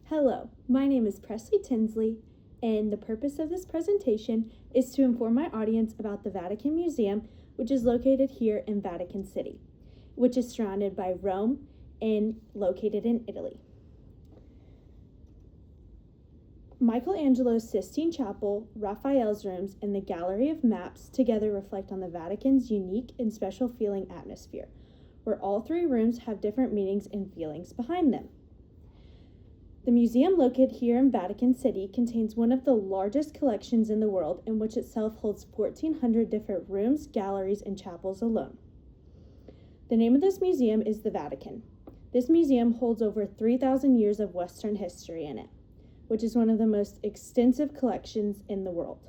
Hello, my name is Presley Tinsley, and the purpose of this presentation is to inform my audience about the Vatican Museum, which is located here in Vatican City, which is surrounded by Rome and located in Italy. Michelangelo's Sistine Chapel, Raphael's rooms, and the Gallery of Maps together reflect on the Vatican's unique and special feeling atmosphere, where all three rooms have different meanings and feelings behind them. The museum located here in Vatican City contains one of the largest collections in the world, in which itself holds 1,400 different rooms, galleries, and chapels alone. The name of this museum is the Vatican. This museum holds over 3,000 years of Western history in it, which is one of the most extensive collections in the world.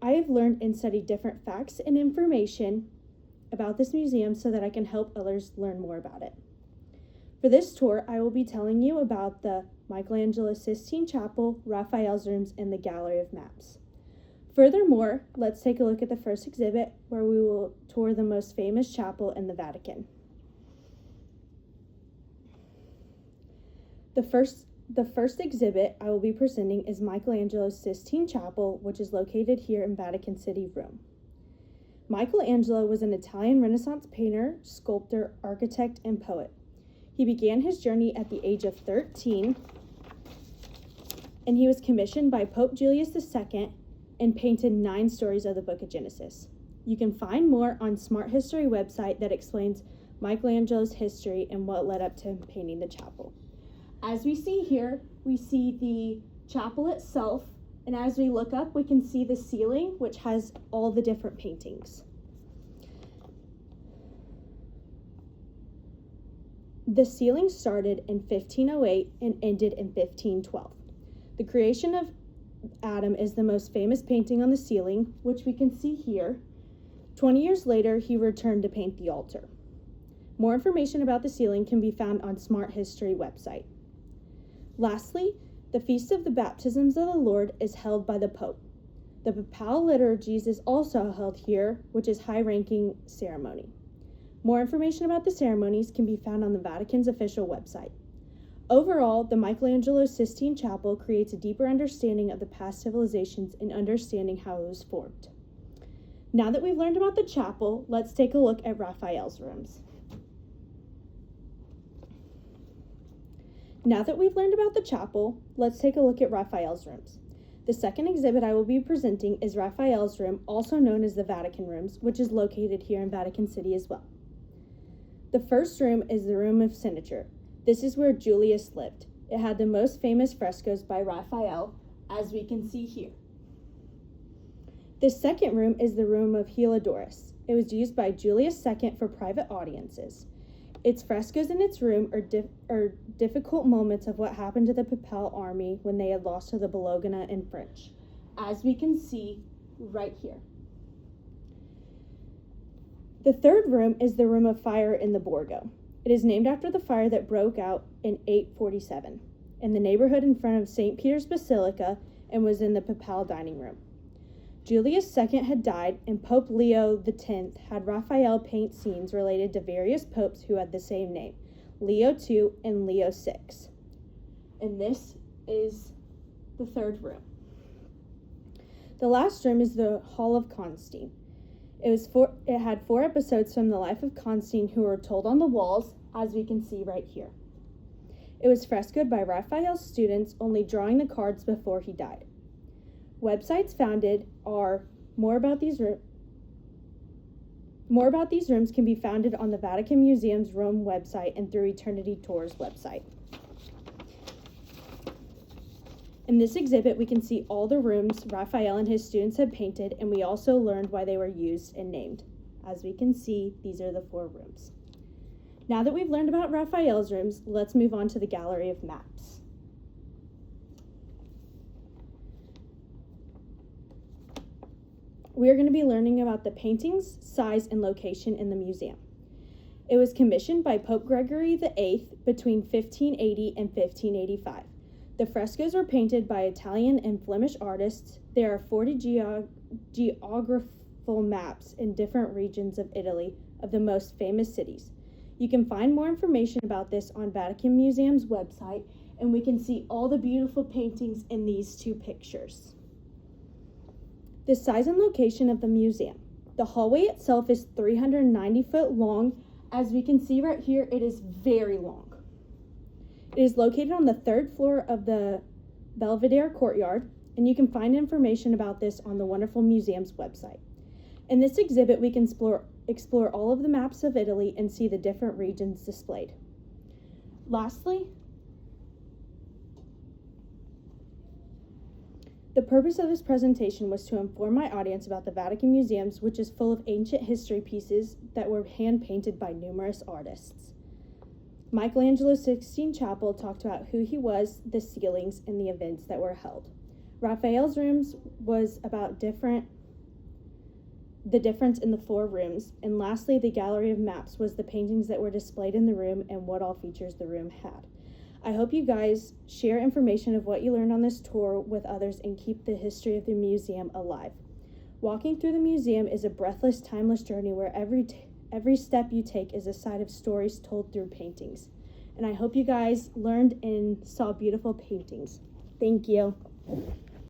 I have learned and studied different facts and information about this museum so that I can help others learn more about it. For this tour, I will be telling you about the Michelangelo Sistine Chapel, Raphael's rooms, and the Gallery of Maps. Furthermore, let's take a look at the first exhibit, where we will tour the most famous chapel in the Vatican. The first exhibit I will be presenting is Michelangelo's Sistine Chapel, which is located here in Vatican City, Rome. Michelangelo was an Italian Renaissance painter, sculptor, architect, and poet. He began his journey at the age of 13, and he was commissioned by Pope Julius II and painted 9 stories of the Book of Genesis. You can find more on Smart History website that explains Michelangelo's history and what led up to him painting the chapel. As we see here, we see the chapel itself, and as we look up, we can see the ceiling, which has all the different paintings. The ceiling started in 1508 and ended in 1512. The creation of Adam is the most famous painting on the ceiling, which we can see here. 20 years later, he returned to paint the altar. More information about the ceiling can be found on Smart History website. Lastly, the Feast of the Baptisms of the Lord is held by the Pope. The Papal liturgies is also held here, which is high-ranking ceremony. More information about the ceremonies can be found on the Vatican's official website. Overall, the Michelangelo Sistine Chapel creates a deeper understanding of the past civilizations and understanding how it was formed. Now that we've learned about the chapel, let's take a look at Raphael's rooms. Now that we've learned about the chapel, let's take a look at Raphael's rooms. The second exhibit I will be presenting is Raphael's room, also known as the Vatican Rooms, which is located here in Vatican City as well. The first room is the Room of Signature. This is where Julius lived. It had the most famous frescoes by Raphael, as we can see here. The second room is the Room of Heliodorus. It was used by Julius II for private audiences. Its frescoes in its room are difficult moments of what happened to the Papal army when they had lost to the Bologna and French, as we can see right here. The third room is the Room of Fire in the Borgo. It is named after the fire that broke out in 847 in the neighborhood in front of St. Peter's Basilica and was in the Papal dining room. Julius II had died, and Pope Leo X had Raphael paint scenes related to various popes who had the same name, Leo II and Leo VI. And this is the third room. The last room is the Hall of Constantine. It had 4 episodes from the life of Constantine who were told on the walls, as we can see right here. It was frescoed by Raphael's students, only drawing the cards before he died. Websites founded are more about these rooms can be found on the Vatican Museum's Rome website and through Eternity Tours website. In this exhibit, we can see all the rooms Raphael and his students had painted, and we also learned why they were used and named. As we can see, these are the 4 rooms. Now that we've learned about Raphael's rooms, let's move on to the Gallery of Maps. We are going to be learning about the paintings, size, and location in the museum. It was commissioned by Pope Gregory VIII between 1580 and 1585. The frescoes were painted by Italian and Flemish artists. There are 40 geographical maps in different regions of Italy of the most famous cities. You can find more information about this on Vatican Museum's website, and we can see all the beautiful paintings in these two pictures. The size and location of the museum. The hallway itself is 390 foot long. As we can see right here, it is very long. It is located on the 3rd floor of the Belvedere Courtyard, and you can find information about this on the Wonderful Museum's website. In this exhibit, we can explore all of the maps of Italy and see the different regions displayed. Lastly, the purpose of this presentation was to inform my audience about the Vatican Museums, which is full of ancient history pieces that were hand-painted by numerous artists. Michelangelo's Sistine Chapel talked about who he was, the ceilings, and the events that were held. Raphael's rooms was about the difference in the 4 rooms. And lastly, the gallery of maps was the paintings that were displayed in the room and what all features the room had. I hope you guys share information of what you learned on this tour with others and keep the history of the museum alive. Walking through the museum is a breathless, timeless journey where every step you take is a side of stories told through paintings. And I hope you guys learned and saw beautiful paintings. Thank you.